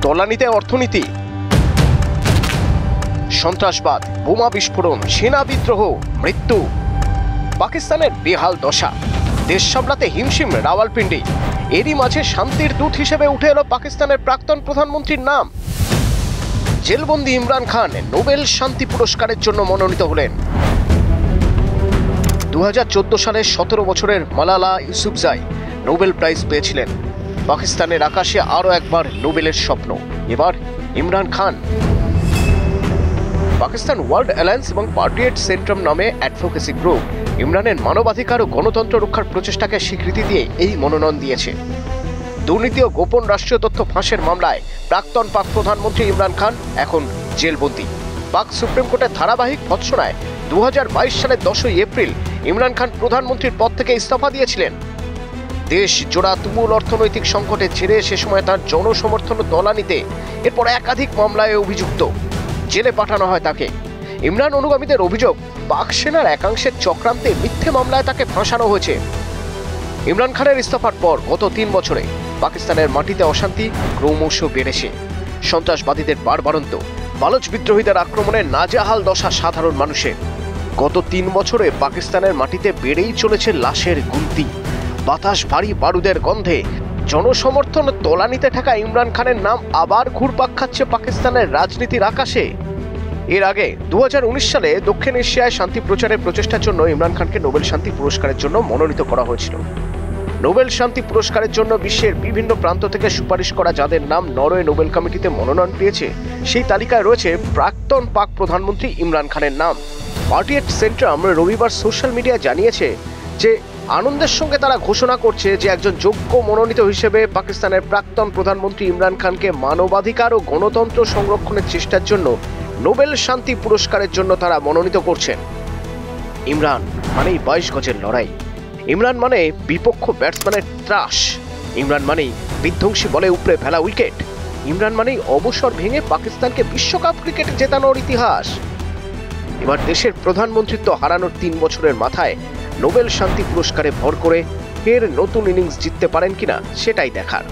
তলানিতে অর্থনীতি, সন্ত্রাসবাদ, বোমা বিস্ফোরণ, সেনা বিদ্রোহ, মৃত্যু, পাকিস্তানের বেহাল দশা, দেশ সামলাতে হিমশিম রাওয়ালপিন্ডি। এরই মাঝে শান্তির দূত হিসেবে উঠে এলো পাকিস্তানের প্রাক্তন প্রধানমন্ত্রীর নাম। জেলবন্দি ইমরান খান নোবেল শান্তি পুরস্কারের জন্য মনোনীত হলেন। 2014 সালে 17 বছরের মালালা ইউসুফজাই নোবেল প্রাইজ পেয়েছিলেন। পাকিস্তানের আকাশে আরও একবার নোবেলের স্বপ্ন, এবার ইমরান খান। পাকিস্তান ওয়ার্ল্ড অ্যালায়েন্স এবং পাট্রিয়ট সেন্ট্রাম নামে অ্যাডভোকেসি গ্রুপ ইমরানের মানবাধিকার ও গণতন্ত্র রক্ষার প্রচেষ্টাকে স্বীকৃতি দিয়ে এই মনোনয়ন দিয়েছে। দুর্নীতি ও গোপন রাষ্ট্রীয় তথ্য ফাঁসের মামলায় প্রাক্তন পাক প্রধানমন্ত্রী ইমরান খান এখন জেলবন্দী। পাক সুপ্রিম কোর্টের ধারাবাহিক ভৎসনায় 2022 সালের 10ই এপ্রিল ইমরান খান প্রধানমন্ত্রীর পদ থেকে ইস্তফা দিয়েছিলেন। দেশ জোড়া তুমুল অর্থনৈতিক সংকটে ছেড়ে সে সময় তার জনসমর্থন তলানিতে, এরপর একাধিক মামলায় অভিযুক্ত, জেলে পাঠানো হয় তাকে। ইমরান অনুগামীদের অভিযোগ, পাক সেনার একাংশের চক্রান্তে মিথ্যে মামলায় তাকে ফাঁসানো হয়েছে। ইমরান খানের ইস্তফার পর গত 3 বছরে পাকিস্তানের মাটিতে অশান্তি ক্রমশ বেড়েছে। সন্ত্রাসবাদীদের বাড়বাড়ন্ত, বালুচ বিদ্রোহীদের আক্রমণে নাজেহাল দশা সাধারণ মানুষের। গত 3 বছরে পাকিস্তানের মাটিতে বেড়েই চলেছে লাশের গুনতি, বাতাস ভারী বারুদের গন্ধে। জনসমর্থন তলানিতে থাকা ইমরান খানের নাম আবার ঘুরপাক খাচ্ছে পাকিস্তানের রাজনীতির আকাশে। এর আগে 2019 সালে দক্ষিণ এশিয়ায় শান্তি প্রচারের প্রচেষ্টার জন্য ইমরান খানকে নোবেল শান্তি পুরস্কারের জন্য মনোনীত করা হয়েছিল। নোবেল শান্তি পুরস্কারের জন্য বিশ্বের বিভিন্ন প্রান্ত থেকে সুপারিশ করা যাদের নাম নরওয়ে নোবেল কমিটিতে মনোনয়ন পেয়েছে, সেই তালিকায় রয়েছে প্রাক্তন পাক প্রধানমন্ত্রী ইমরান খানের নাম। পাট্রিয়ট সেন্ট্রাম রবিবার সোশ্যাল মিডিয়ায় জানিয়েছে যে আনন্দের সঙ্গে তারা ঘোষণা করছে যে একজন যোগ্য মনোনীত হিসেবে পাকিস্তানের প্রাক্তন প্রধানমন্ত্রী ইমরান খানকে মানবাধিকার ও গণতন্ত্র সংরক্ষণের চেষ্টার জন্য নোবেল শান্তি পুরস্কারের জন্য তারা মনোনীত করছেন। ইমরান মানেই 22 গজের লড়াই, ইমরান মানে বিপক্ষ ব্যাটসম্যানের ত্রাস, ইমরান মানেই বিধ্বংসী বলে উপড়ে ফেলা উইকেট, ইমরান মানেই অবসর ভেঙে পাকিস্তানকে বিশ্বকাপ ক্রিকেট জেতানোর ইতিহাস। এবার দেশের প্রধানমন্ত্রিত্ব হারানোর 3 বছরের মাথায় নোবেল শান্তি পুরস্কারে ভর করে ফের নতুন ইনিংস জিততে পারেন কিনা সেটাই দেখার।